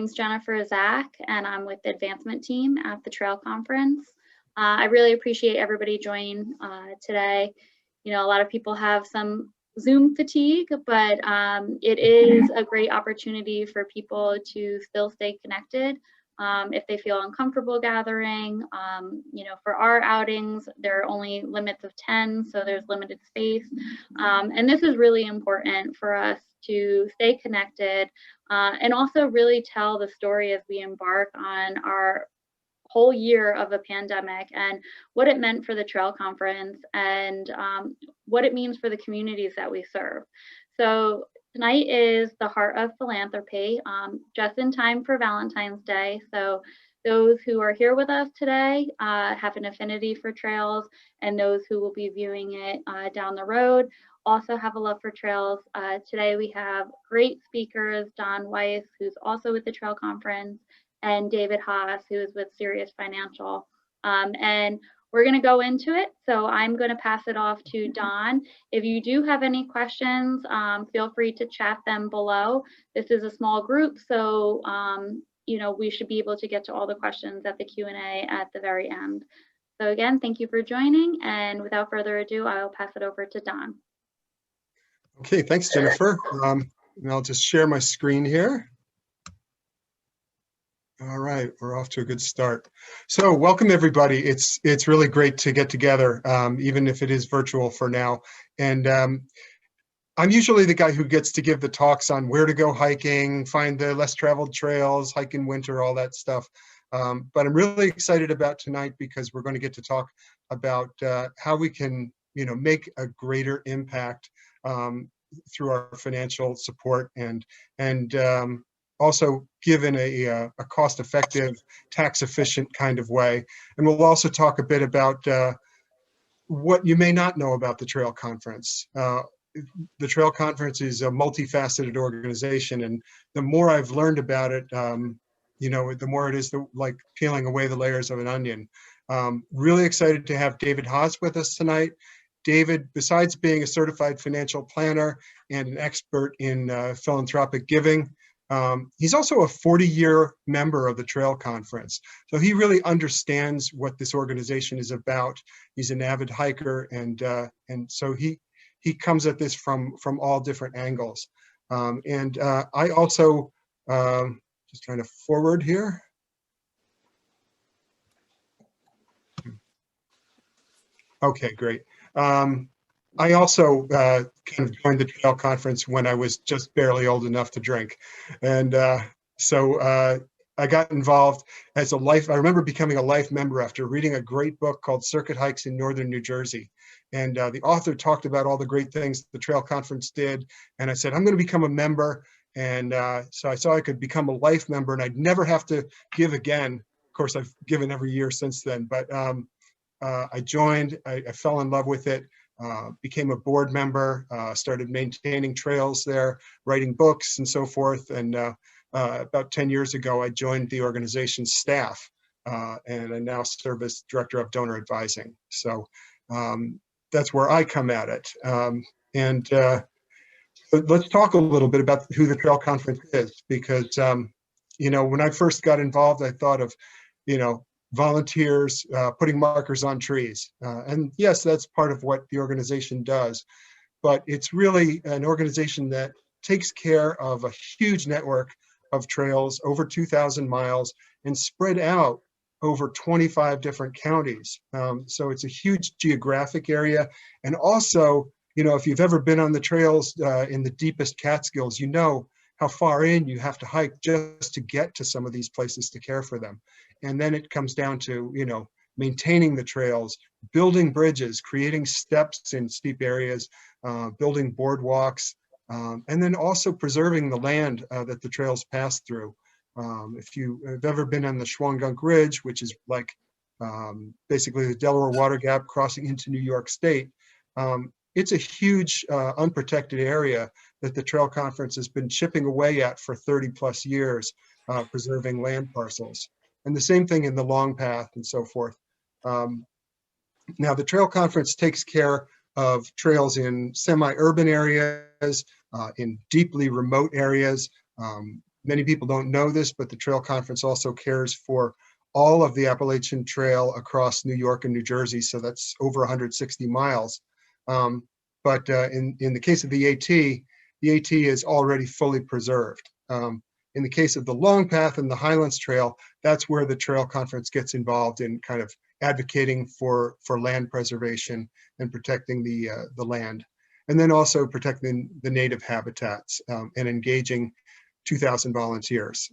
name's Jennifer Zach, and I'm with the advancement team at the Trail Conference. I really appreciate everybody joining today. You know, a lot of people have some Zoom fatigue, but it is a great opportunity for people to still stay connected if they feel uncomfortable gathering. You know, for our outings, there are only limits of 10, so there's limited space. And this is really important for us to stay connected and also really tell the story as we embark on our whole year of a pandemic and what it meant for the Trail Conference and what it means for the communities that we serve. So tonight is the Heart of Philanthropy, just in time for Valentine's Day. So those who are here with us today have an affinity for trails, and those who will be viewing it down the road also have a love for trails. Today we have great speakers, Don Weiss, who's also with the Trail Conference, and David Haas, who is with Sirius Financial. And we're going to go into it. So I'm going to pass it off to Don. If you do have any questions, feel free to chat them below. This is a small group, so you know, we should be able to get to all the questions at the Q&A at the very end. So again, thank you for joining. And without further ado, I'll pass it over to Don. Okay, thanks, Jennifer. And I'll just share my screen here. All right, we're off to a good start. So welcome everybody. It's really great to get together, even if it is virtual for now. And I'm usually the guy who gets to give the talks on where to go hiking, find the less traveled trails, hike in winter, all that stuff. But I'm really excited about tonight because we're going to get to talk about how we can, you know, make a greater impact through our financial support and also given a cost-effective, tax-efficient kind of way. And we'll also talk a bit about what you may not know about the Trail Conference. The Trail Conference is a multifaceted organization, and the more I've learned about it, you know, the more it is like peeling away the layers of an onion. Really excited to have David Haas with us tonight. David, besides being a certified financial planner and an expert in philanthropic giving, he's also a 40-year member of the Trail Conference. So he really understands what this organization is about. He's an avid hiker, and so he comes at this from all different angles. I also, just trying to forward here. Okay, great. I also kind of joined the Trail Conference when I was just barely old enough to drink. And so I got involved as a life, I remember becoming a life member after reading a great book called Circuit Hikes in Northern New Jersey. And the author talked about all the great things the Trail Conference did. And I said, I'm going to become a member. And so I saw I could become a life member and I'd never have to give again. Of course, I've given every year since then, but I joined, I fell in love with it. Became a board member, started maintaining trails there, writing books and so forth. And about 10 years ago, I joined the organization's staff and I now serve as director of donor advising. So that's where I come at it. But let's talk a little bit about who the Trail Conference is, because, you know, when I first got involved, I thought of, you know, volunteers putting markers on trees. And yes, that's part of what the organization does, but it's really an organization that takes care of a huge network of trails, over 2,000 miles, and spread out over 25 different counties. So it's a huge geographic area. And also, you know, if you've ever been on the trails in the deepest Catskills, you know how far in you have to hike just to get to some of these places to care for them. And then it comes down to, you know, maintaining the trails, building bridges, creating steps in steep areas, building boardwalks, and then also preserving the land that the trails pass through. If you have ever been on the Schwangunk Ridge, which is like basically the Delaware Water Gap crossing into New York State, it's a huge unprotected area that the Trail Conference has been chipping away at for 30 plus years, preserving land parcels. And the same thing in the Long Path and so forth. Now the Trail Conference takes care of trails in semi-urban areas, in deeply remote areas. Many people don't know this, but the Trail Conference also cares for all of the Appalachian Trail across New York and New Jersey, so that's over 160 miles. But in the case of the AT is already fully preserved. In the case of the Long Path and the Highlands Trail, that's where the Trail Conference gets involved in kind of advocating for land preservation and protecting the land, and then also protecting the native habitats and engaging 2,000 volunteers.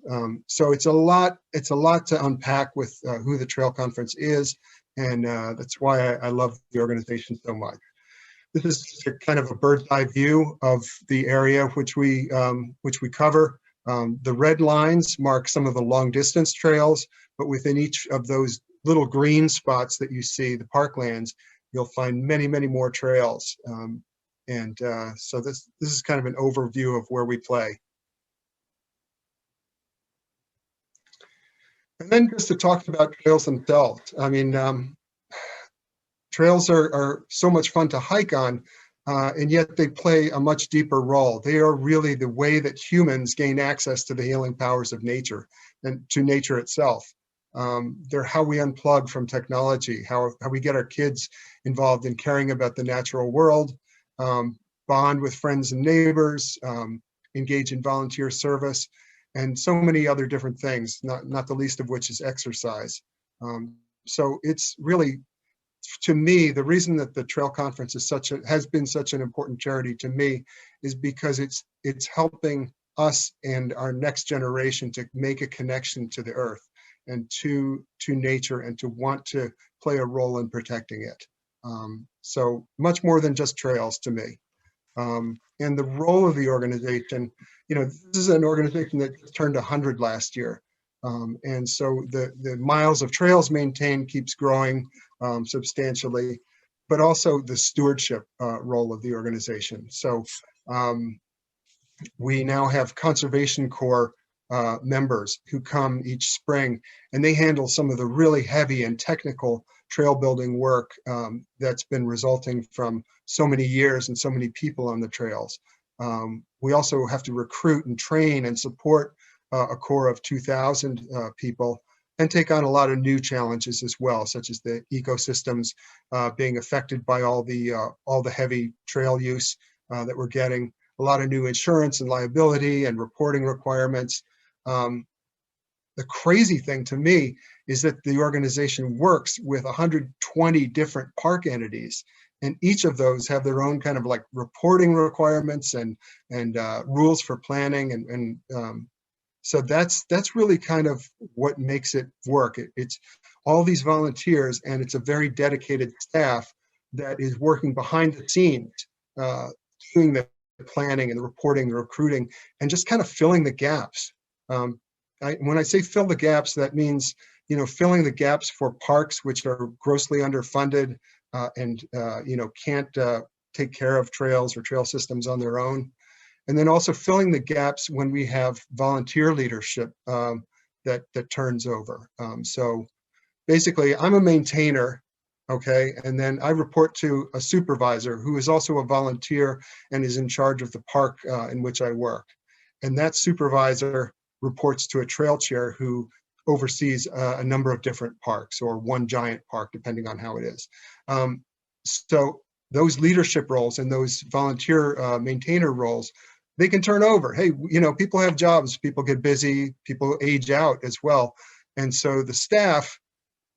So it's a lot to unpack with who the Trail Conference is, and that's why I love the organization so much. This is a kind of a bird's eye view of the area which we cover. The red lines mark some of the long distance trails, but within each of those little green spots that you see, the parklands, you'll find many, many more trails. So this is kind of an overview of where we play. And then just to talk about trails themselves. I mean, trails are so much fun to hike on, and yet they play a much deeper role. They are really the way that humans gain access to the healing powers of nature and to nature itself. They're how we unplug from technology, how we get our kids involved in caring about the natural world, bond with friends and neighbors, engage in volunteer service, and so many other different things, not the least of which is exercise. So it's really, to me, the reason that the Trail Conference has been such an important charity to me is because it's helping us and our next generation to make a connection to the earth and to nature, and to want to play a role in protecting it. So much more than just trails to me. And the role of the organization, this is an organization that turned 100 last year. And so the miles of trails maintained keeps growing substantially, but also the stewardship role of the organization. So we now have Conservation Corps members who come each spring, and they handle some of the really heavy and technical trail building work that's been resulting from so many years and so many people on the trails. We also have to recruit and train and support a core of 2,000 people, and take on a lot of new challenges as well, such as the ecosystems being affected by all the heavy trail use that we're getting, a lot of new insurance and liability and reporting requirements. The crazy thing to me is that the organization works with 120 different park entities, and each of those have their own kind of like reporting requirements and rules for planning, and so that's really kind of what makes it work. It's all these volunteers, and it's a very dedicated staff that is working behind the scenes, doing the planning and the reporting, the recruiting, and just kind of filling the gaps. When I say fill the gaps, that means filling the gaps for parks which are grossly underfunded and can't take care of trails or trail systems on their own. And then also filling the gaps when we have volunteer leadership that turns over. So basically, I'm a maintainer, okay? And then I report to a supervisor who is also a volunteer and is in charge of the park in which I work. And that supervisor reports to a trail chair who oversees a number of different parks, or one giant park, depending on how it is. So those leadership roles and those volunteer maintainer roles, they can turn over. Hey, people have jobs, people get busy, people age out as well. And so the staff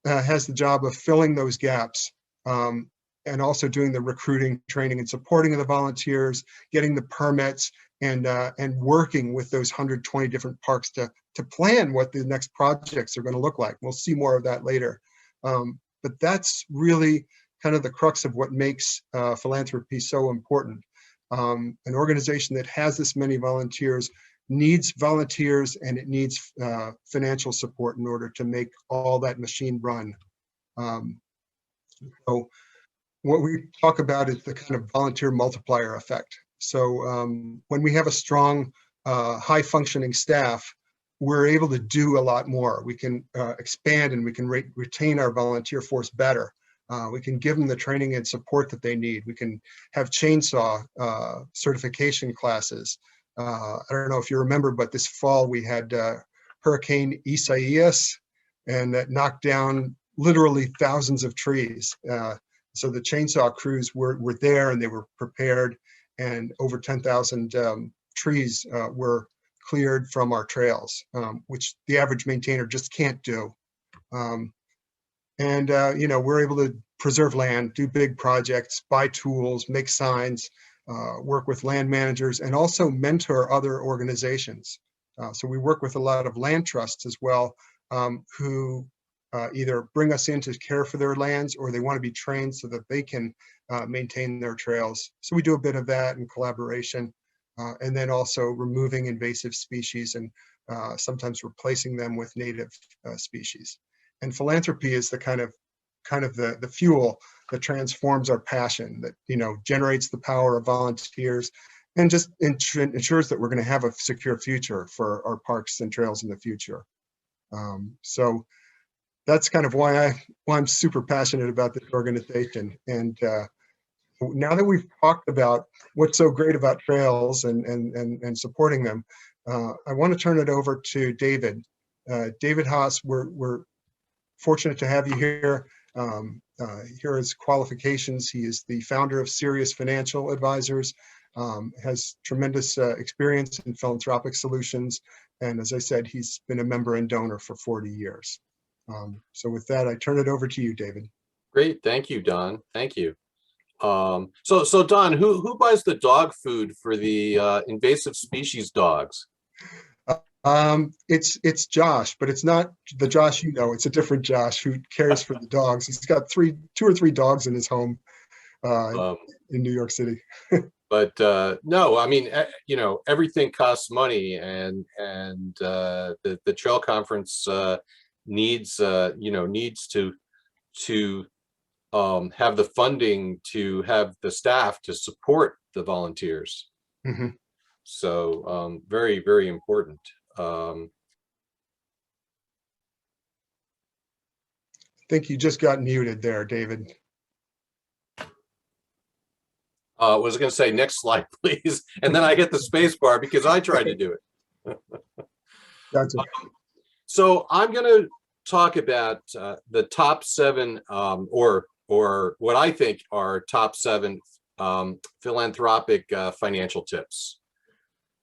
has the job of filling those gaps, and also doing the recruiting, training, and supporting of the volunteers, getting the permits, and working with those 120 different parks to plan what the next projects are going to look like. We'll see more of that later. But that's really kind of the crux of what makes philanthropy so important. An organization that has this many volunteers needs volunteers, and it needs financial support in order to make all that machine run. So what we talk about is the kind of volunteer multiplier effect. So when we have a strong, high functioning staff, we're able to do a lot more. We can expand, and we can retain our volunteer force better. We can give them the training and support that they need. We can have chainsaw certification classes. I don't know if you remember, but this fall we had Hurricane Isaias, and that knocked down literally thousands of trees. So the chainsaw crews were there, and they were prepared, and over 10,000 trees were cleared from our trails, which the average maintainer just can't do. We're able to preserve land, do big projects, buy tools, make signs, work with land managers, and also mentor other organizations. So we work with a lot of land trusts as well, who either bring us in to care for their lands, or they want to be trained so that they can maintain their trails. So we do a bit of that in collaboration, and then also removing invasive species and sometimes replacing them with native species. And philanthropy is the kind of the fuel that transforms our passion, that generates the power of volunteers, and just ensures that we're going to have a secure future for our parks and trails in the future. So that's kind of why I'm super passionate about this organization. And now that we've talked about what's so great about trails and supporting them, I want to turn it over to David. David Haas, we're fortunate to have you here. Here are his qualifications. He is the founder of Serious Financial Advisors, has tremendous experience in philanthropic solutions. And as I said, he's been a member and donor for 40 years. So with that, I turn it over to you, David. Great. Thank you, Don. Thank you. So Don, who buys the dog food for the invasive species dogs? It's Josh, but it's not the Josh it's a different Josh who cares for the dogs. He's got 2 or 3 dogs in his home in New York City. But no, I mean, everything costs money, and the trail conference needs to have the funding to have the staff to support the volunteers. Mm-hmm. So very, very important. I think you just got muted there, David. Was going to say next slide, please, and then I hit the space bar because I tried to do it. Gotcha. So I'm going to talk about the top 7, or what I think are top 7 philanthropic financial tips.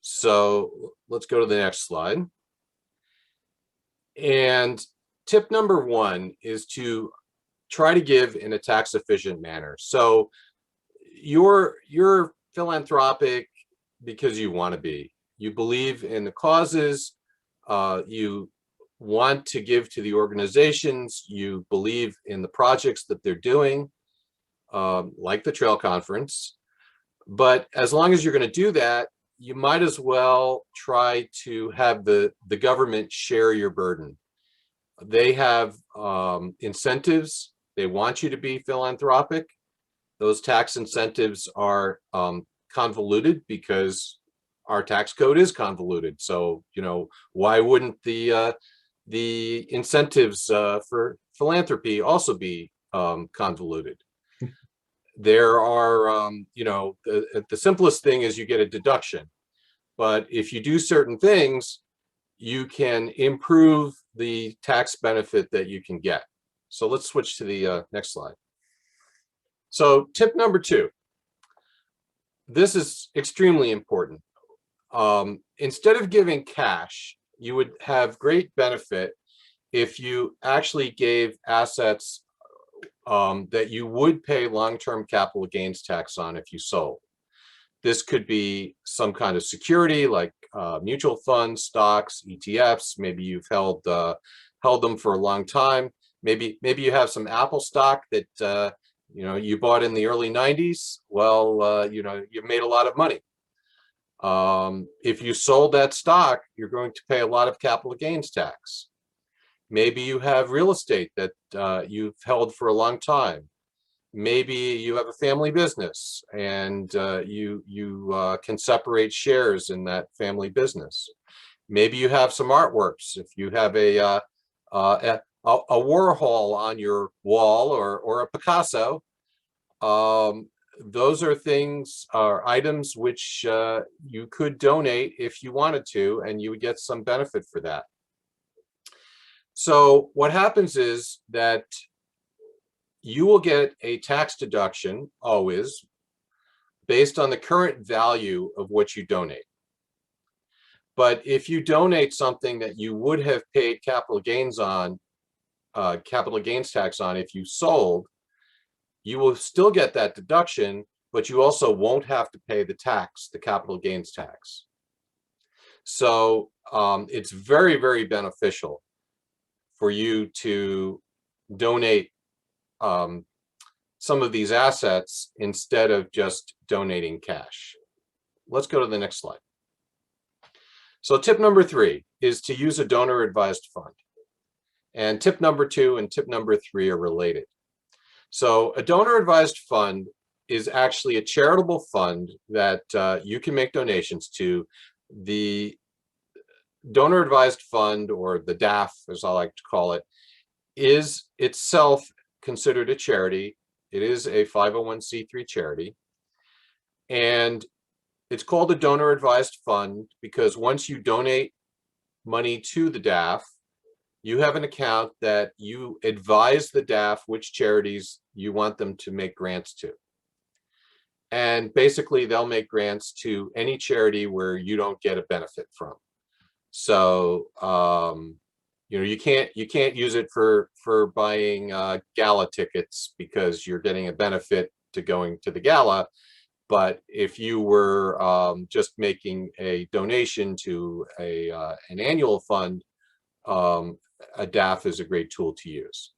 So let's go to the next slide. And tip number 1 is to try to give in a tax efficient manner. So you're philanthropic because you want to be. You believe in the causes. You want to give to the organizations. You believe in the projects that they're doing, like the Trail Conference. But as long as you're going to do that, you might as well try to have the government share your burden. They have incentives. They want you to be philanthropic. Those tax incentives are convoluted because our tax code is convoluted. So, why wouldn't the incentives for philanthropy also be convoluted? There are, the simplest thing is you get a deduction. But if you do certain things, you can improve the tax benefit that you can get. So let's switch to the next slide. So tip number 2, this is extremely important. Instead of giving cash, you would have great benefit if you actually gave assets that you would pay long-term capital gains tax on if you sold. This could be some kind of security like mutual funds, stocks, ETFs. Maybe you've held them for a long time. Maybe you have some Apple stock that you bought in the early 90s. Well, you've made a lot of money. If you sold that stock, you're going to pay a lot of capital gains tax. Maybe you have real estate that you've held for a long time. Maybe you have a family business and you can separate shares in that family business. Maybe you have some artworks. If you have a Warhol on your wall or a Picasso, those are things, are items which you could donate if you wanted to, and you would get some benefit for that. So what happens is that you will get a tax deduction always based on the current value of what you donate. But if you donate something that you would have paid capital gains tax on if you sold, you will still get that deduction, but you also won't have to pay the tax, the capital gains tax. So it's very, very beneficial for you to donate some of these assets instead of just donating cash. Let's go to the next slide. So tip number 3 is to use a donor advised fund. And tip number 2 and tip number 3 are related. So a donor advised fund is actually a charitable fund that you can make donations to. The donor advised fund, or the DAF as I like to call it, is itself considered a charity. It is a 501c3 charity. And it's called a donor advised fund because once you donate money to the DAF, you have an account that you advise the DAF which charities you want them to make grants to. And basically they'll make grants to any charity where you don't get a benefit from. So you can't use it for buying gala tickets because you're getting a benefit to going to the gala. But if you were just making a donation to an annual fund, a DAF is a great tool to use.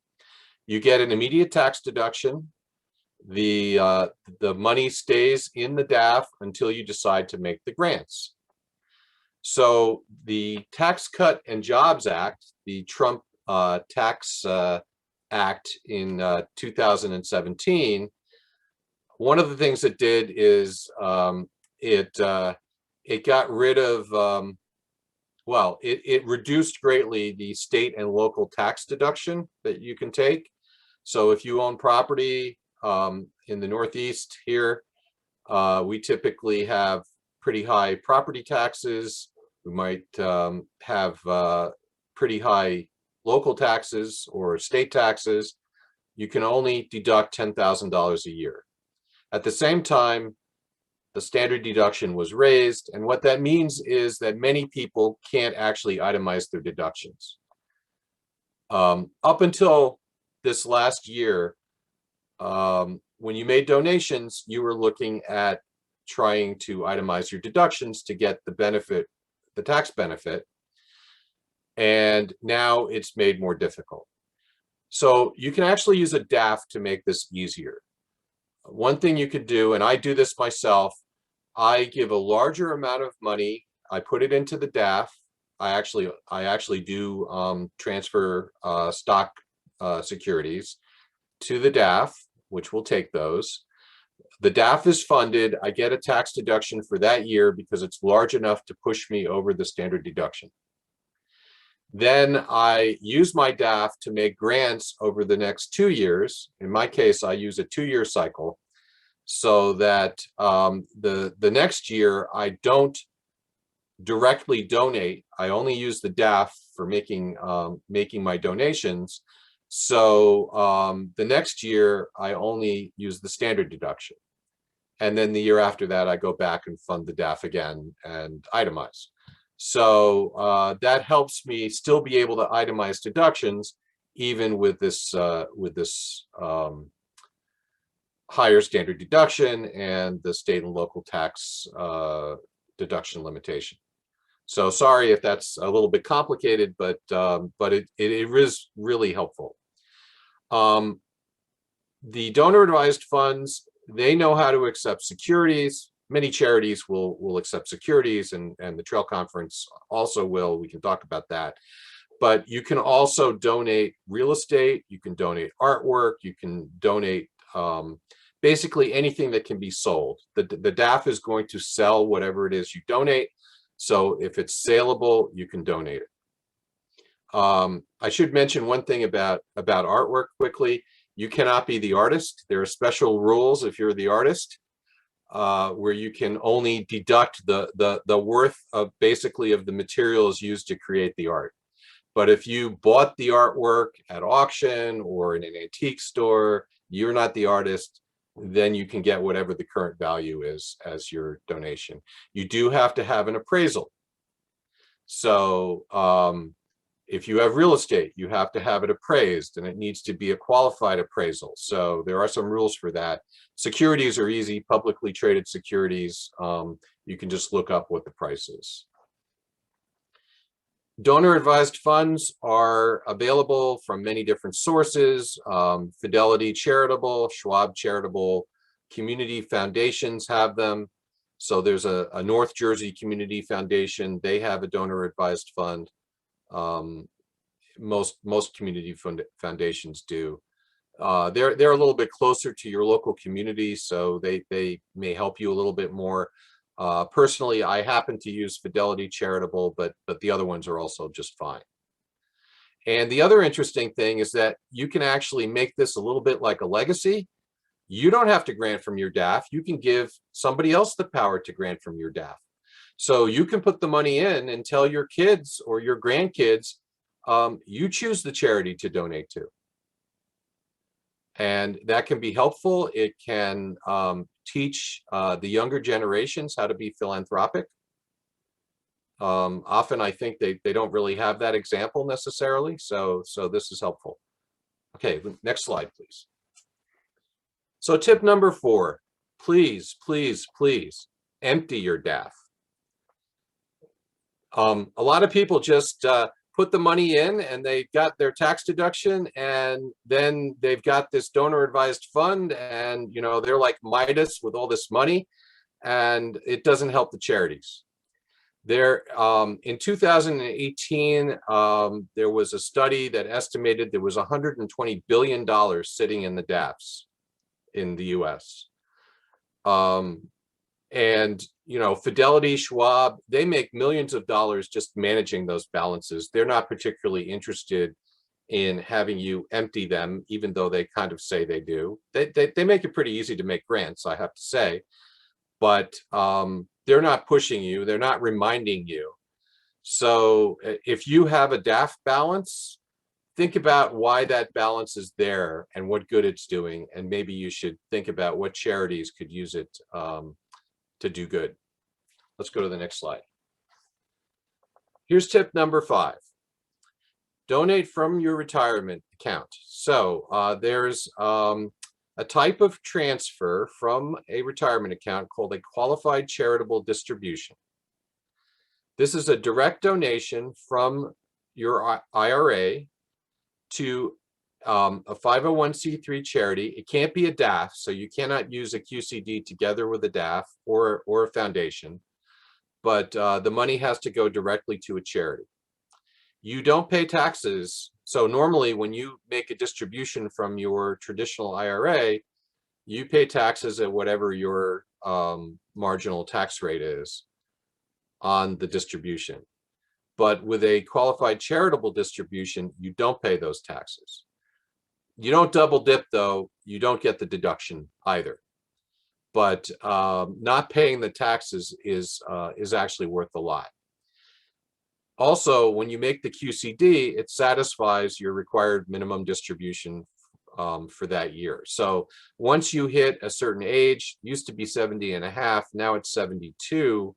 You get an immediate tax deduction. The money stays in the DAF until you decide to make the grants. So the Tax Cut and Jobs Act, the Trump Tax Act in 2017, one of the things it did is it got rid of, it reduced greatly the state and local tax deduction that you can take. So if you own property in the Northeast here, we typically have pretty high property taxes. We might have pretty high local taxes or state taxes. You can only deduct $10,000 a year. At the same time, the standard deduction was raised, and what that means is that many people can't actually itemize their deductions. Up until this last year, when you made donations, you were looking at trying to itemize your deductions to get the benefit, the tax benefit, and now it's made more difficult. So you can actually use a DAF to make this easier. One thing you could do, and I do this myself, I give a larger amount of money, I put it into the DAF. I actually do transfer stock securities to the DAF, which will take those. The DAF is funded. I get a tax deduction for that year because it's large enough to push me over the standard deduction. Then I use my DAF to make grants over the next 2 years. In my case, I use a 2-year cycle so that the next year I don't directly donate. I only use the DAF for making my donations. So the next year I only use the standard deduction. And then the year after that, I go back and fund the DAF again and itemize. So that helps me still be able to itemize deductions, even with this higher standard deduction and the state and local tax deduction limitation. So sorry if that's a little bit complicated, but it is really helpful. The donor advised funds, they know how to accept securities. Many charities will accept securities, and the Trail Conference also will. We can talk about that. But you can also donate real estate, you can donate artwork, you can donate basically anything that can be sold. The DAF is going to sell whatever it is you donate. So if it's saleable, you can donate it. I should mention one thing about artwork quickly. You cannot be the artist. There are special rules if you're the artist, where you can only deduct the worth of basically of the materials used to create the art. But if you bought the artwork at auction or in an antique store, you're not the artist, then you can get whatever the current value is as your donation. You do have to have an appraisal. So if you have real estate, you have to have it appraised, and it needs to be a qualified appraisal. So there are some rules for that. Securities are easy, publicly traded securities. You can just look up what the price is. Donor advised funds are available from many different sources. Fidelity Charitable, Schwab Charitable, community foundations have them. So there's a North Jersey Community Foundation. They have a donor advised fund. Most community foundations do. They're a little bit closer to your local community, so they may help you a little bit more. Personally, I happen to use Fidelity Charitable, but the other ones are also just fine. And the other interesting thing is that you can actually make this a little bit like a legacy. You don't have to grant from your DAF. You can give somebody else the power to grant from your DAF. So you can put the money in and tell your kids or your grandkids, you choose the charity to donate to. And that can be helpful. It can teach the younger generations how to be philanthropic. Often I think they don't really have that example necessarily, so this is helpful. Okay, next slide, please. So tip number 4, please, please, please empty your DAF. A lot of people just put the money in and they got their tax deduction, and then they've got this donor advised fund, and you know, they're like Midas with all this money, and it doesn't help the charities. There, in 2018, there was a study that estimated there was $120 billion sitting in the DAFs in the US. And you know, Fidelity, Schwab, they make millions of dollars just managing those balances. They're not particularly interested in having you empty them, even though they kind of say they do. They make it pretty easy to make grants, I have to say, but they're not pushing you, they're not reminding you. So if you have a DAF balance, think about why that balance is there and what good it's doing, and maybe you should think about what charities could use it to do good. Let's go to the next slide. Here's tip number 5. Donate from your retirement account. So there's a type of transfer from a retirement account called a qualified charitable distribution. This is a direct donation from your IRA to a 501c3 charity. It can't be a DAF, so you cannot use a QCD together with a DAF or a foundation, but the money has to go directly to a charity. You don't pay taxes. So normally when you make a distribution from your traditional IRA, you pay taxes at whatever your marginal tax rate is on the distribution. But with a qualified charitable distribution, you don't pay those taxes. You don't double dip though, you don't get the deduction either. But not paying the taxes is actually worth a lot. Also, when you make the QCD, it satisfies your required minimum distribution for that year. So once you hit a certain age, used to be 70 and a half, now it's 72,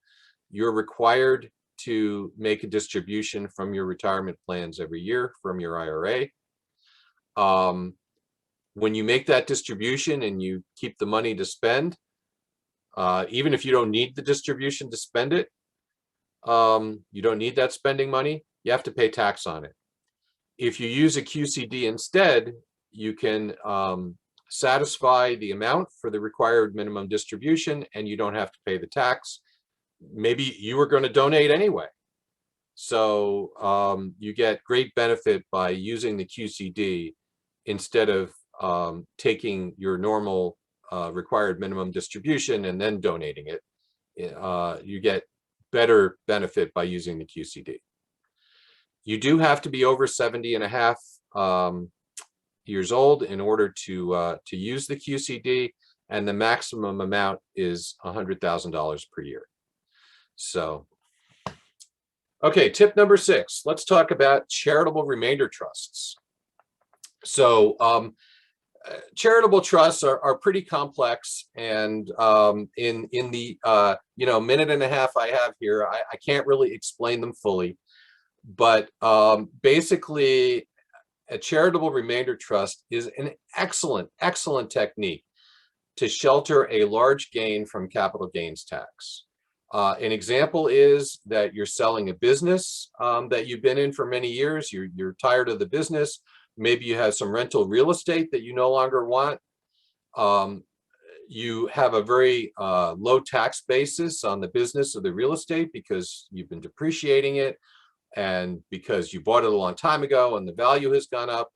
you're required to make a distribution from your retirement plans every year from your IRA. When you make that distribution and you keep the money to spend, even if you don't need the distribution to spend it, you don't need that spending money, you have to pay tax on it. If you use a QCD instead, you can satisfy the amount for the required minimum distribution and you don't have to pay the tax. Maybe you were going to donate anyway. So you get great benefit by using the QCD instead of taking your normal required minimum distribution and then donating it. You get better benefit by using the QCD. You do have to be over 70 and a half years old in order to use the QCD, and the maximum amount is $100,000 per year. So, okay, tip number 6. Let's talk about charitable remainder trusts. So, charitable trusts are pretty complex, and in the minute and a half I have here, I can't really explain them fully. But basically, a charitable remainder trust is an excellent technique to shelter a large gain from capital gains tax. An example is that you're selling a business that you've been in for many years. You're tired of the business. Maybe you have some rental real estate that you no longer want. You have a very low tax basis on the business of the real estate because you've been depreciating it, and because you bought it a long time ago and the value has gone up.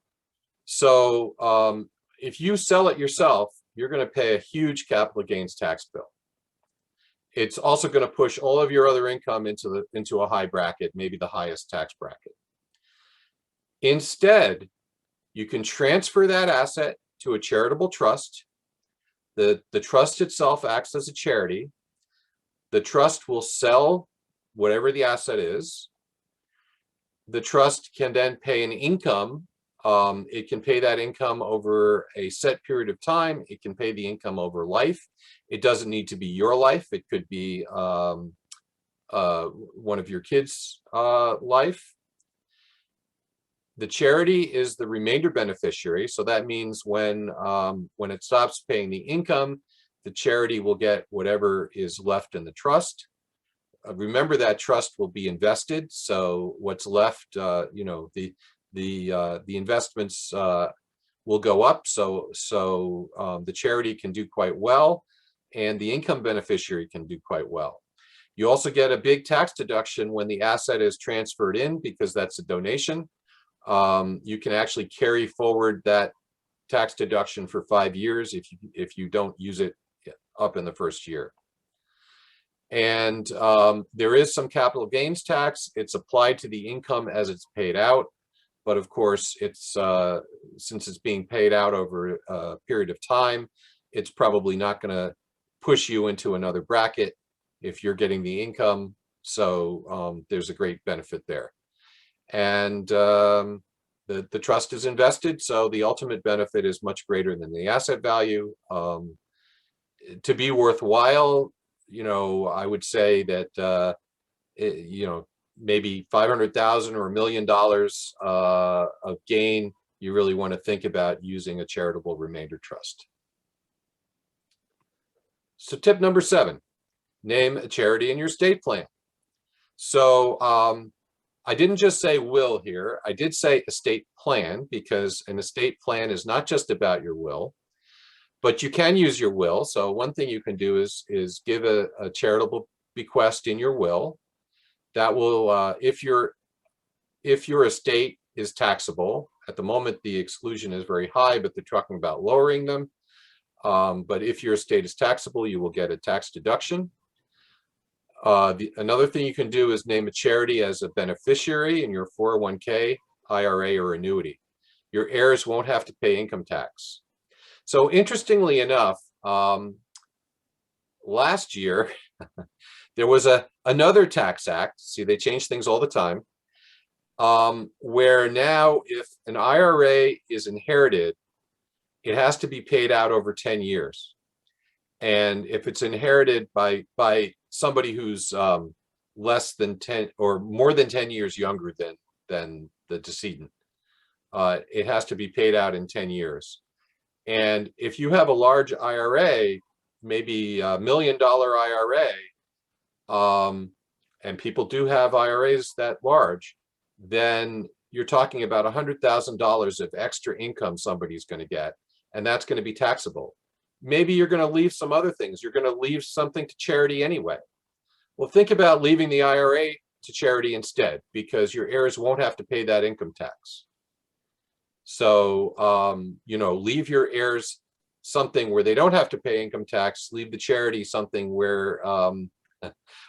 So if you sell it yourself, you're going to pay a huge capital gains tax bill. It's also going to push all of your other income into a high bracket, maybe the highest tax bracket. Instead, you can transfer that asset to a charitable trust. The trust itself acts as a charity. The trust will sell whatever the asset is. The trust can then pay an income. It can pay that income over a set period of time. It can pay the income over life. It doesn't need to be your life. It could be one of your kids' life. The charity is the remainder beneficiary. So that means when it stops paying the income, the charity will get whatever is left in the trust. Remember that trust will be invested. So what's left, the investments will go up. So the charity can do quite well, and the income beneficiary can do quite well. You also get a big tax deduction when the asset is transferred in, because that's a donation. You can actually carry forward that tax deduction for 5 years if you don't use it up in the first year. And there is some capital gains tax. It's applied to the income as it's paid out, but of course, it's since it's being paid out over a period of time, it's probably not going to push you into another bracket if you're getting the income. So there's a great benefit there. And the trust is invested, so the ultimate benefit is much greater than the asset value. To be worthwhile, I would say that maybe $500,000 or $1 million of gain, you really want to think about using a charitable remainder trust. So tip number 7, name a charity in your estate plan. So I didn't just say will here, I did say estate plan, because an estate plan is not just about your will, but you can use your will. So one thing you can do is give a charitable bequest in your will. That will, if your estate is taxable, at the moment the exclusion is very high, but they're talking about lowering them. But if your estate is taxable, you will get a tax deduction. Another thing you can do is name a charity as a beneficiary in your 401k, IRA, or annuity. Your heirs won't have to pay income tax. So interestingly enough, last year, there was another tax act. See, they change things all the time, where now if an IRA is inherited, it has to be paid out over 10 years. And if it's inherited by somebody who's less than 10 or more than 10 years younger than the decedent, it has to be paid out in 10 years. And if you have a large IRA, maybe $1 million IRA, and people do have IRAs that large, then you're talking about $100,000 of extra income somebody's going to get, and that's going to be taxable. Maybe you're going to leave some other things. You're going to leave something to charity anyway. Well, think about leaving the IRA to charity instead, because your heirs won't have to pay that income tax. So, leave your heirs something where they don't have to pay income tax. Leave the charity something where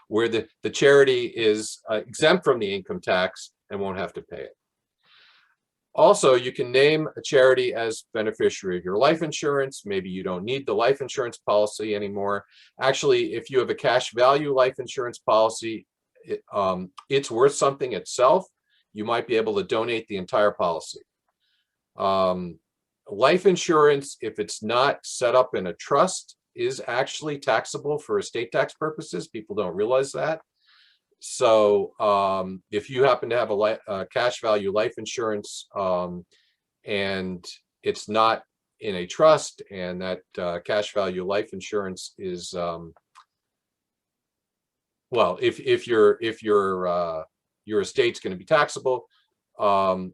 the charity is exempt from the income tax and won't have to pay it. Also, you can name a charity as beneficiary of your life insurance. Maybe you don't need the life insurance policy anymore. Actually, if you have a cash value life insurance policy, it's worth something itself. You might be able to donate the entire policy. Life insurance, if it's not set up in a trust, is actually taxable for estate tax purposes. People don't realize that. So if you happen to have a cash value life insurance and it's not in a trust, and that cash value life insurance is, well, if your estate's going to be taxable,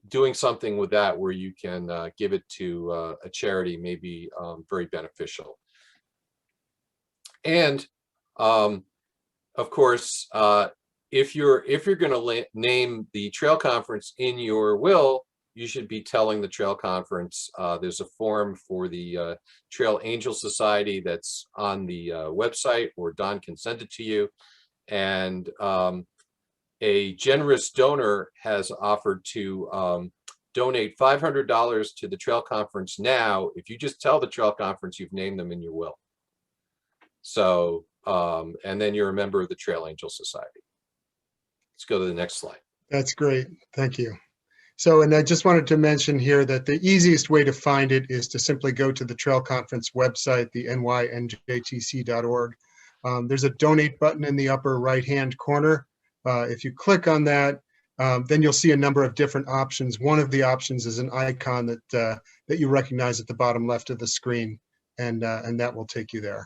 doing something with that where you can give it to a charity may be very beneficial. And of course, if you're going to name the trail conference in your will, you should be telling the trail conference. There's a form for the Trail Angel Society that's on the website, or Don can send it to you. And a generous donor has offered to donate $500 to the trail conference now if you just tell the trail conference you've named them in your will. So, and then you're a member of the Trail Angel Society. Let's go to the next slide. That's great. Thank you. So, and I just wanted to mention here that the easiest way to find it is to simply go to the Trail Conference website, the nynjtc.org. There's a donate button in the upper right-hand corner. If you click on that, then you'll see a number of different options. One of the options is an icon that you recognize at the bottom left of the screen, and that will take you there.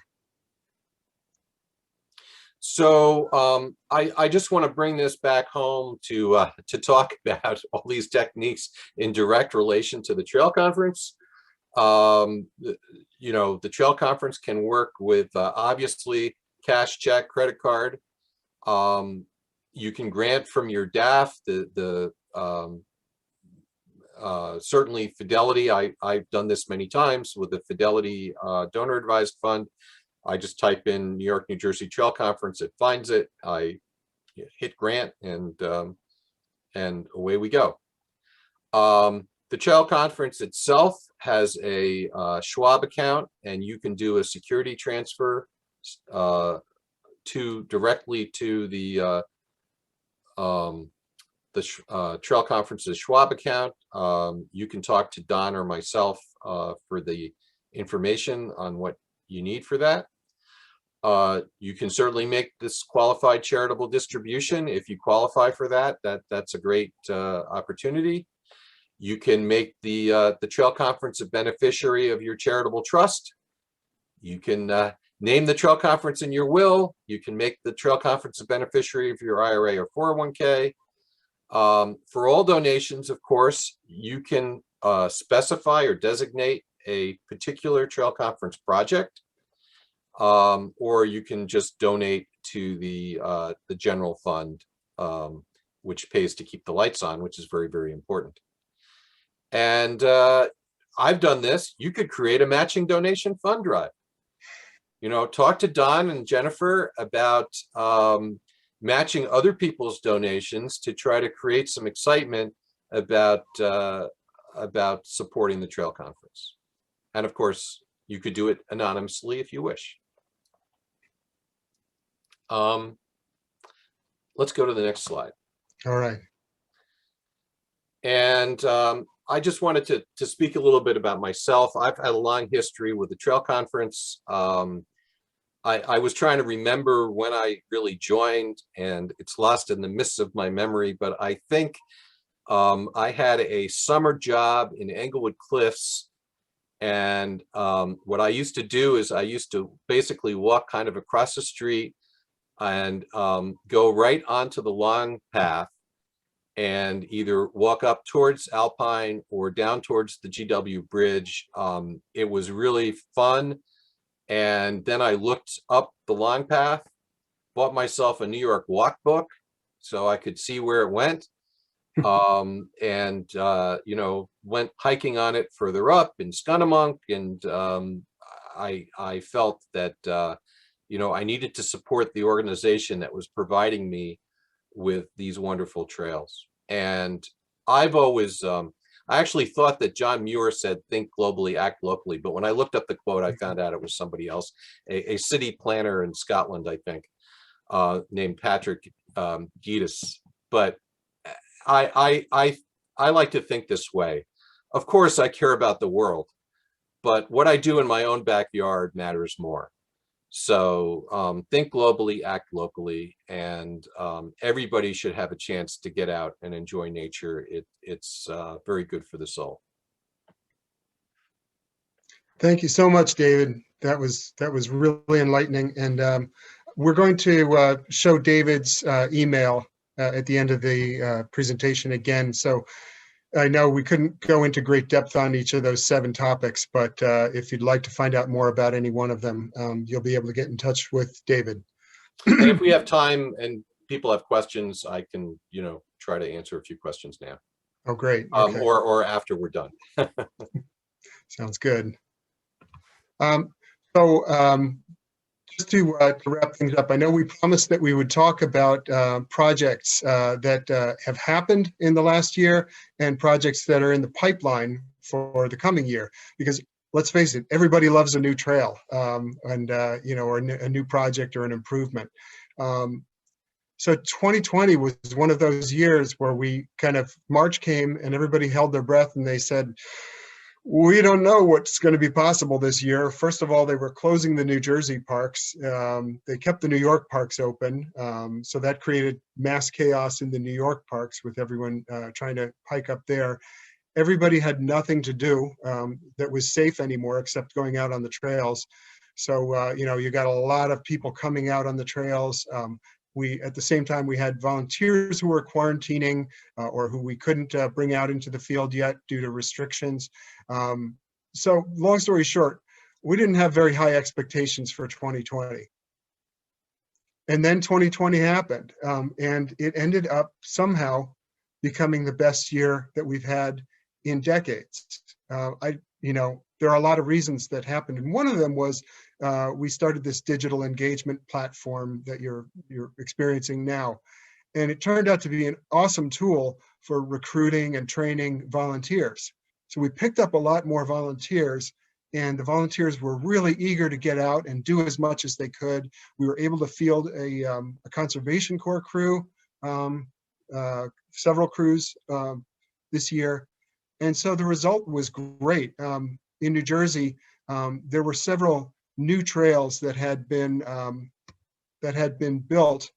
So I just want to bring this back home to talk about all these techniques in direct relation to the trail conference. You know, the trail conference can work with obviously cash, check, credit card. You can grant from your DAF, certainly Fidelity. I've done this many times with the Fidelity donor advised fund. I just type in New York, New Jersey Trail Conference, it finds it. I hit grant, and away we go. The Trail Conference itself has a Schwab account, and you can do a security transfer directly to the Trail Conference's Schwab account. You can talk to Don or myself for the information on what you need for that. You can certainly make this qualified charitable distribution if you qualify for that. That's a great opportunity. You can make the Trail Conference a beneficiary of your charitable trust. You can name the Trail Conference in your will. You can make the Trail Conference a beneficiary of your IRA or 401k. For all donations, of course, you can specify or designate a particular Trail Conference project. Or you can just donate to the general fund, which pays to keep the lights on, which is very, very important. And I've done this. You could create a matching donation fund drive. You know, talk to Don and Jennifer about matching other people's donations to try to create some excitement about supporting the Trail Conference. And of course, you could do it anonymously if you wish. Let's go to the next slide. All right. And I just wanted to speak a little bit about myself. I've had a long history with the Trail Conference. I was trying to remember when I really joined, and it's lost in the mists of my memory, but I think I had a summer job in Englewood Cliffs. And what I used to do is I used to basically walk kind of across the street and go right onto the long path and either walk up towards Alpine or down towards the GW Bridge. It was really fun. And then I looked up the long path, bought myself a New York walk book so I could see where it went. And you know, went hiking on it further up in Scunnamunk, and I felt that you know, I needed to support the organization that was providing me with these wonderful trails. And I've always I actually thought that John Muir said, think globally, act locally. But when I looked up the quote, I found out it was somebody else, a city planner in Scotland, I think, named Patrick Geddes. But I like to think this way. Of course, I care about the world, but what I do in my own backyard matters more. So think globally, act locally, and everybody should have a chance to get out and enjoy nature. It's very good for the soul. Thank you so much, David. That was really enlightening. And we're going to show David's email at the end of the presentation again. So I know we couldn't go into great depth on each of those 7 topics, but if you'd like to find out more about any one of them, you'll be able to get in touch with David. And if we have time and people have questions, I can, try to answer a few questions now. Oh, great. Okay. Or after we're done. Sounds good. So just to wrap things up, I know we promised that we would talk about projects that have happened in the last year and projects that are in the pipeline for the coming year. Because let's face it, everybody loves a new trail or a new project or an improvement. So 2020 was one of those years where March came and everybody held their breath and they said, we don't know what's going to be possible this year. First of all, they were closing the New Jersey parks. They kept the New York parks open. So that created mass chaos in the New York parks with everyone trying to hike up there. Everybody had nothing to do that was safe anymore except going out on the trails. So, you got a lot of people coming out on the trails. At the same time, we had volunteers who were quarantining or who we couldn't bring out into the field yet due to restrictions. So long story short, we didn't have very high expectations for 2020. And then 2020 happened, and it ended up somehow becoming the best year that we've had in decades. There are a lot of reasons that happened, and one of them was we started this digital engagement platform that you're experiencing now. And it turned out to be an awesome tool for recruiting and training volunteers. So we picked up a lot more volunteers, and the volunteers were really eager to get out and do as much as they could. We were able to field a conservation corps crew, several crews this year. And so the result was great. In New Jersey, there were several new trails that had been built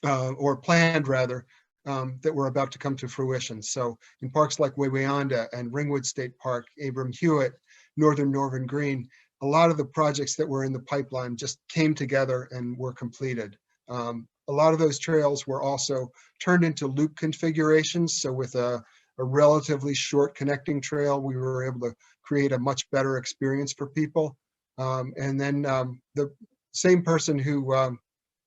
or planned rather, that were about to come to fruition. So in parks like Wawayanda and Ringwood State Park, Abram Hewitt, Northern Green, a lot of the projects that were in the pipeline just came together and were completed. A lot of those trails were also turned into loop configurations. So with a relatively short connecting trail, we were able to create a much better experience for people. And then the same person who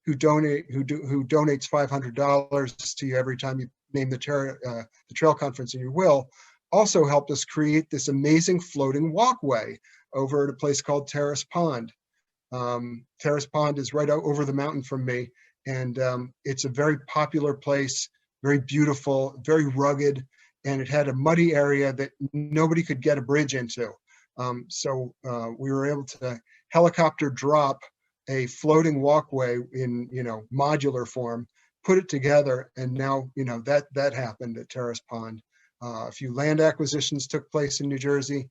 donates $500 to you every time you name the trail conference in your will, also helped us create this amazing floating walkway over at a place called Terrace Pond. Terrace Pond is right over the mountain from me, and it's a very popular place, very beautiful, very rugged, and it had a muddy area that nobody could get a bridge into. So we were able to helicopter drop a floating walkway in modular form, put it together, and now that happened at Terrace Pond. A few land acquisitions took place in New Jersey,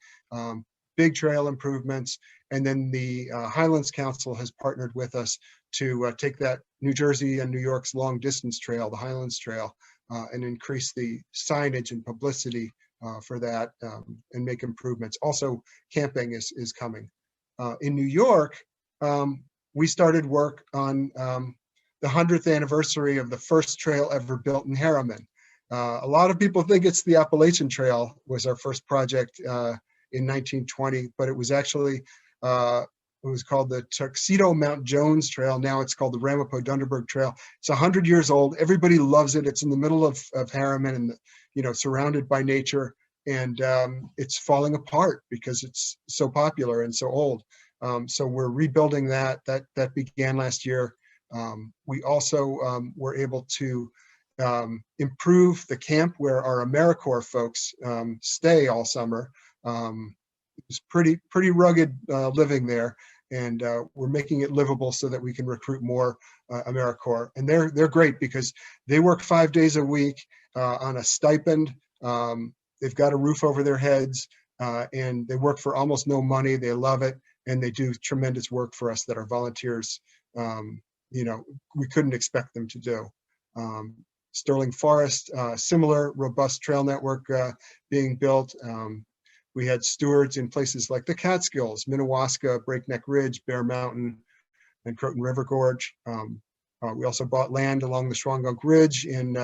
big trail improvements, and then the Highlands Council has partnered with us to take that New Jersey and New York's long distance trail, the Highlands Trail, and increase the signage and publicity for that and make improvements. Also, camping is coming. In New York, we started work on the 100th anniversary of the first trail ever built in Harriman. A lot of people think it's the Appalachian Trail was our first project in 1920, but it was actually, it was called the Tuxedo Mount Jones Trail. Now it's called the Ramapo Dunderberg Trail. It's 100 years old. Everybody loves it. It's in the middle of Harriman and, surrounded by nature. And it's falling apart because it's so popular and so old. So we're rebuilding that began last year. We also were able to improve the camp where our AmeriCorps folks stay all summer. It's pretty rugged living there, and we're making it livable so that we can recruit more AmeriCorps. And they're great because they work 5 days a week on a stipend. They've got a roof over their heads, and they work for almost no money. They love it, and they do tremendous work for us that our volunteers, we couldn't expect them to do. Sterling Forest, similar robust trail network being built. We had stewards in places like the Catskills, Minnewaska, Breakneck Ridge, Bear Mountain, and Croton River Gorge. We also bought land along the Shawangunk Ridge in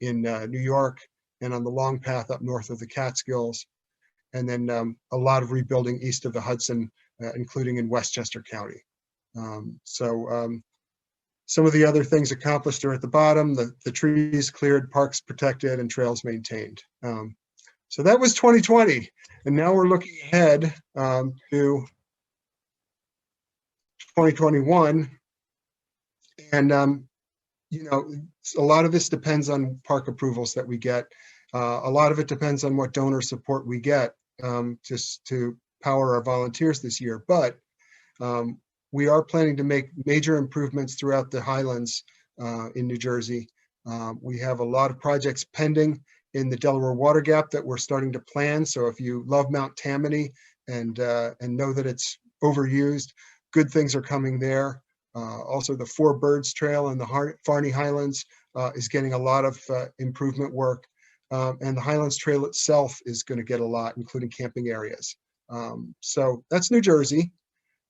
New York, and on the long path up north of the Catskills. And then a lot of rebuilding east of the Hudson, including in Westchester County. Some of the other things accomplished are at the bottom: the trees cleared, parks protected, and trails maintained. So that was 2020, and now we're looking ahead to 2021. And a lot of this depends on park approvals that we get. A lot of it depends on what donor support we get just to power our volunteers this year. But we are planning to make major improvements throughout the Highlands in New Jersey. We have a lot of projects pending in the Delaware Water Gap that we're starting to plan. So if you love Mount Tammany and know that it's overused, good things are coming there. Also, the Four Birds Trail in the Farney Highlands is getting a lot of improvement work. And the Highlands Trail itself is going to get a lot, including camping areas. So that's New Jersey.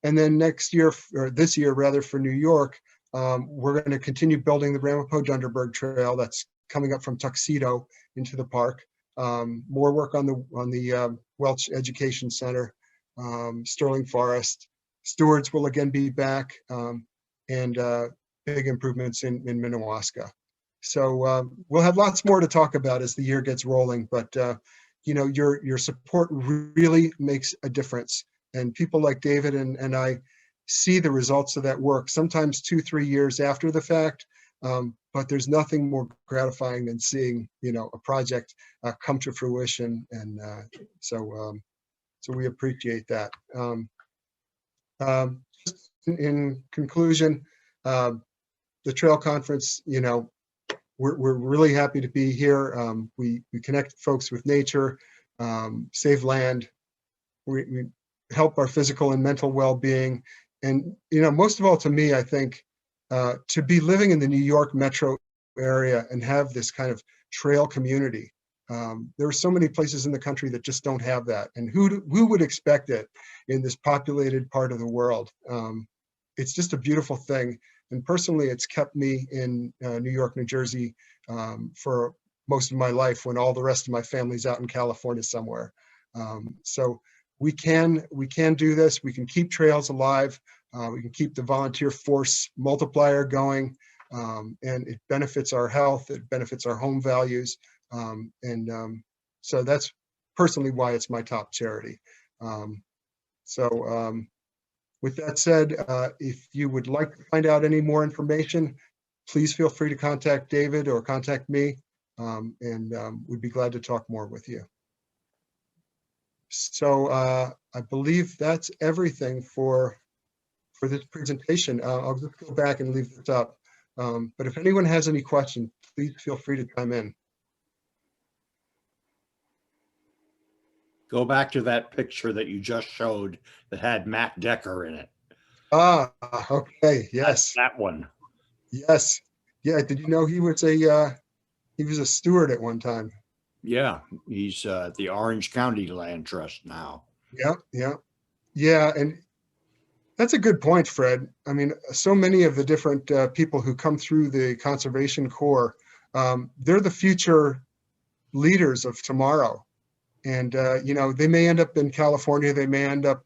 And then next year, or this year rather, for New York, we're going to continue building the Ramapo-Dunderberg Trail that's coming up from Tuxedo into the park. More work on the Welch Education Center, Sterling Forest. Stewards will again be back, and big improvements in Minnewaska. So we'll have lots more to talk about as the year gets rolling, but your support really makes a difference. And people like David and I see the results of that work, sometimes 2-3 years after the fact. But there's nothing more gratifying than seeing, a project come to fruition. And so we appreciate that. Just in conclusion, the Trail Conference, we're really happy to be here. We connect folks with nature, save land. We help our physical and mental well-being. And, most of all, to me, I think to be living in the New York metro area and have this kind of trail community. There are so many places in the country that just don't have that. And who would expect it in this populated part of the world? It's just a beautiful thing. And personally, it's kept me in New York, New Jersey for most of my life, when all the rest of my family's out in California somewhere. So we can do this. We can keep trails alive. We can keep the volunteer force multiplier going, and it benefits our health. It benefits our home values. So that's personally why it's my top charity. With that said, if you would like to find out any more information, please feel free to contact David or contact me, and we'd be glad to talk more with you. So I believe that's everything for this presentation. I'll just go back and leave this up. But if anyone has any questions, please feel free to chime in. Go back to that picture that you just showed that had Matt Decker in it. Ah, okay, yes. That one. Yes. Yeah, did you know he was a steward at one time? Yeah, he's at the Orange County Land Trust now. Yeah, and that's a good point, Fred. I mean, so many of the different people who come through the Conservation Corps, they're the future leaders of tomorrow. And, they may end up in California, they may end up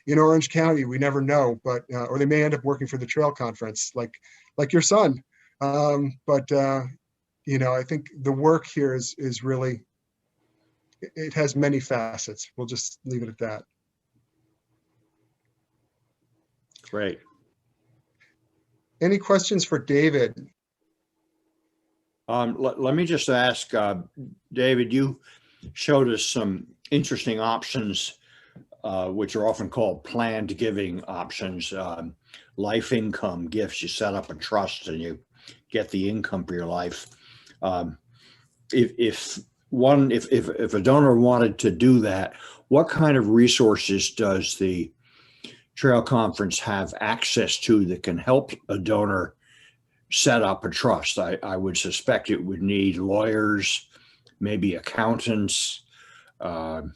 in Orange County, we never know, but, or they may end up working for the Trail Conference, like your son. I think the work here is really, it has many facets. We'll just leave it at that. Great. Any questions for David? Let me just ask, David, you showed us some interesting options, which are often called planned giving options. Life income gifts, you set up a trust and you get the income for your life. If a donor wanted to do that, what kind of resources does the Trail Conference have access to that can help a donor set up a trust? I would suspect it would need lawyers, maybe accountants, some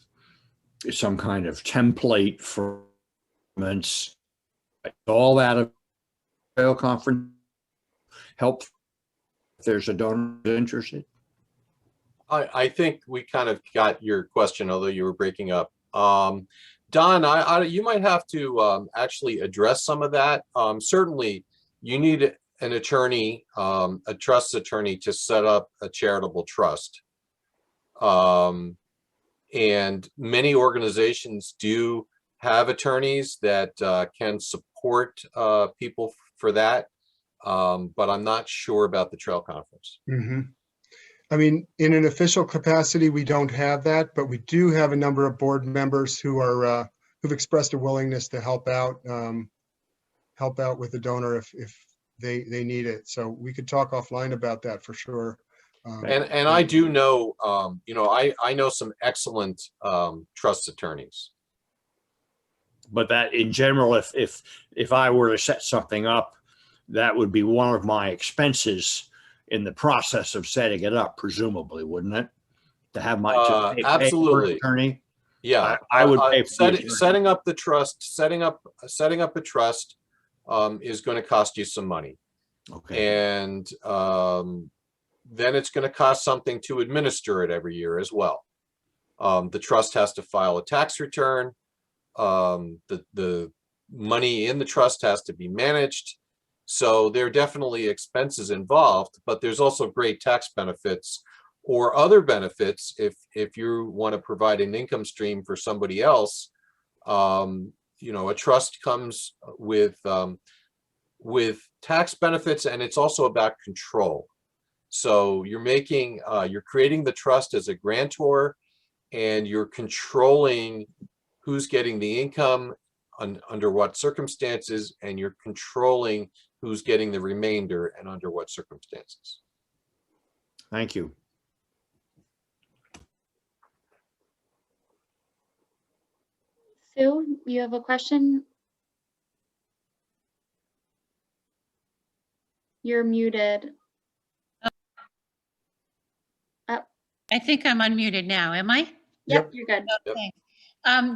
kind of template for payments. All that a Trail Conference help if there's a donor interested. I think we kind of got your question, although you were breaking up. Don, you might have to actually address some of that. Certainly, you need an attorney, a trust attorney, to set up a charitable trust. And many organizations do have attorneys that can support people for that. But I'm not sure about the Trail Conference. Mm-hmm. I mean, in an official capacity, we don't have that, but we do have a number of board members who are who've expressed a willingness to help out with the donor if they need it. So we could talk offline about that for sure. And I do know, I know some excellent trust attorneys. But that in general, if I were to set something up, that would be one of my expenses in the process of setting it up, presumably, wouldn't it? To have my absolutely pay attorney. Yeah, I would pay for setting up the trust, setting up a trust is going to cost you some money. Okay. And then it's going to cost something to administer it every year as well. The trust has to file a tax return. The money in the trust has to be managed. So there are definitely expenses involved, but there's also great tax benefits or other benefits if you want to provide an income stream for somebody else. A trust comes with tax benefits, and it's also about control. So you're creating the trust as a grantor, and you're controlling who's getting the income under what circumstances, and you're controlling who's getting the remainder and under what circumstances. Thank you. Sue, you have a question? You're muted. I think I'm unmuted now. Am I? Yep, you're good. Okay.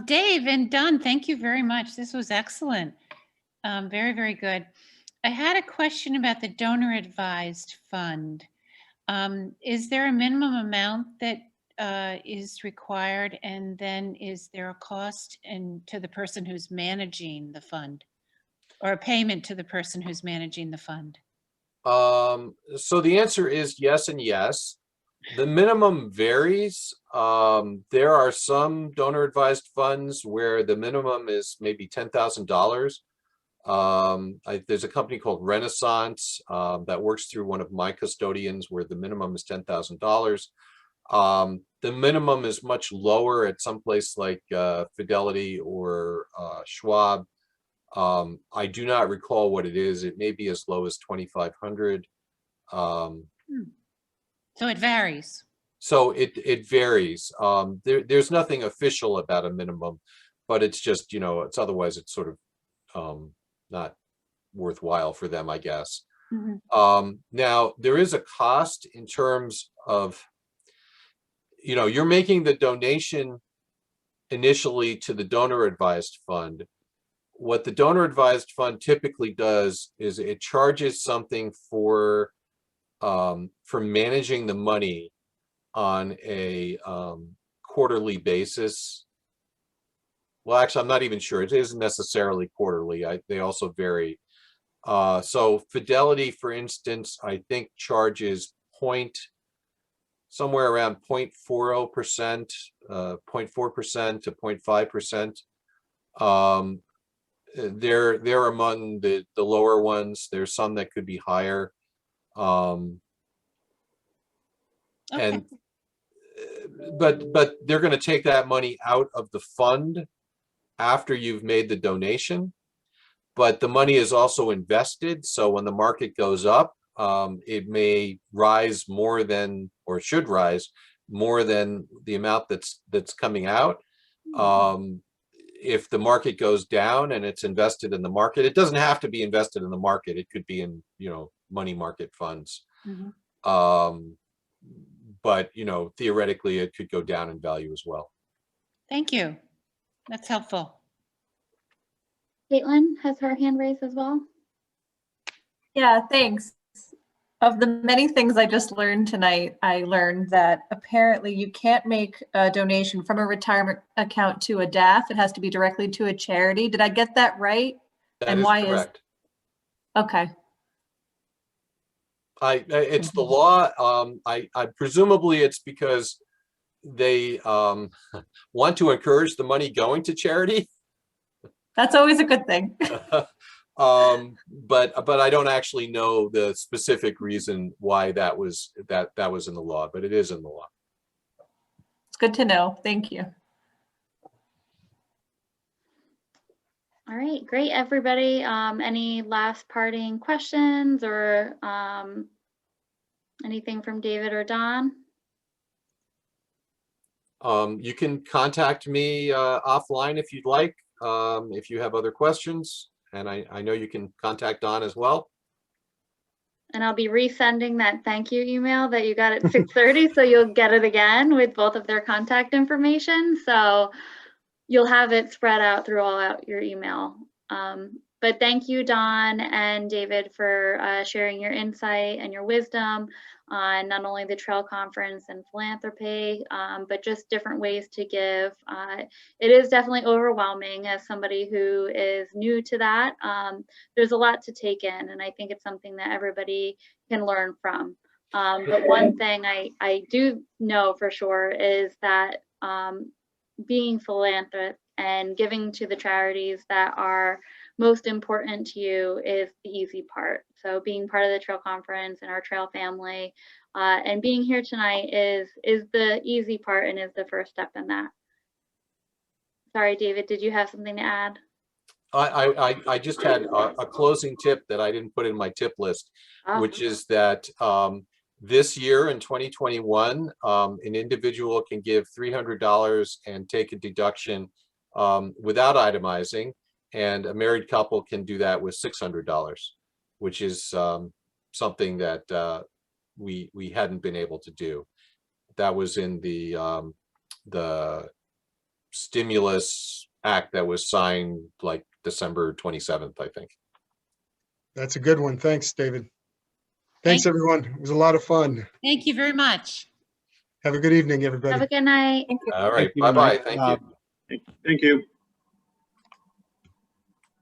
Dave and Dunn, thank you very much. This was excellent. Very, very good. I had a question about the donor advised fund. Is there a minimum amount that is required, and then is there a cost to the person who's managing the fund, or a payment to the person who's managing the fund? So the answer is yes and yes. The minimum varies. There are some donor advised funds where the minimum is maybe $10,000. There's a company called Renaissance that works through one of my custodians where the minimum is $10,000. The minimum is much lower at some place like Fidelity or Schwab. I do not recall what it is. It may be as low as $2,500. So it varies. So it varies. There's nothing official about a minimum, but it's just, it's otherwise it's sort of not worthwhile for them, I guess. Mm-hmm. Now there is a cost in terms of, you're making the donation initially to the donor advised fund. What the donor advised fund typically does is it charges something for managing the money on a quarterly basis. Well, actually, I'm not even sure. It isn't necessarily quarterly. They also vary. So Fidelity, for instance, I think charges somewhere around 0.40%, 0.4% to 0.5%. They're among the lower ones. There's some that could be higher. Okay. And but they're going to take that money out of the fund after you've made the donation. But the money is also invested, so when the market goes up, it may rise more than, or should rise more than the amount that's coming out. If the market goes down and it's invested in the market, it doesn't have to be invested in the market. It could be in, money market funds. But, theoretically, it could go down in value as well. Thank you. That's helpful. Caitlin has her hand raised as well. Yeah, thanks. Of the many things I just learned tonight, I learned that apparently you can't make a donation from a retirement account to a DAF. It has to be directly to a charity. Did I get that right? That And is why correct. Okay. It's the law. I presumably it's because they want to encourage the money going to charity. That's always a good thing. But I don't actually know the specific reason why that was in the law, but it is in the law. It's good to know. Thank you. All right, great, everybody. Any last parting questions or anything from David or Don? You can contact me offline if you'd like, if you have other questions. And I know you can contact Don as well. And I'll be resending that thank you email that you got at 6:30, so you'll get it again with both of their contact information. So you'll have it spread out through all out your email. But thank you, Don and David, for sharing your insight and your wisdom on not only the Trail Conference and philanthropy, but just different ways to give. It is definitely overwhelming as somebody who is new to that. There's a lot to take in, and I think it's something that everybody can learn from. But one thing I do know for sure is that being philanthropic and giving to the charities that are most important to you is the easy part. So being part of the Trail Conference and our Trail family and being here tonight is the easy part and is the first step in that. Sorry, David, did you have something to add? I just had a closing tip that I didn't put in my tip list, which is that this year in 2021, an individual can give $300 and take a deduction without itemizing, and a married couple can do that with $600, which is something that we hadn't been able to do. That was in the stimulus act that was signed like December 27th, I think. That's a good one. Thanks, David. Thanks, everyone. It was a lot of fun. Thank you very much. Have a good evening, everybody. Have a good night. All right. Thank you. Bye-bye. Thank you. Thank you.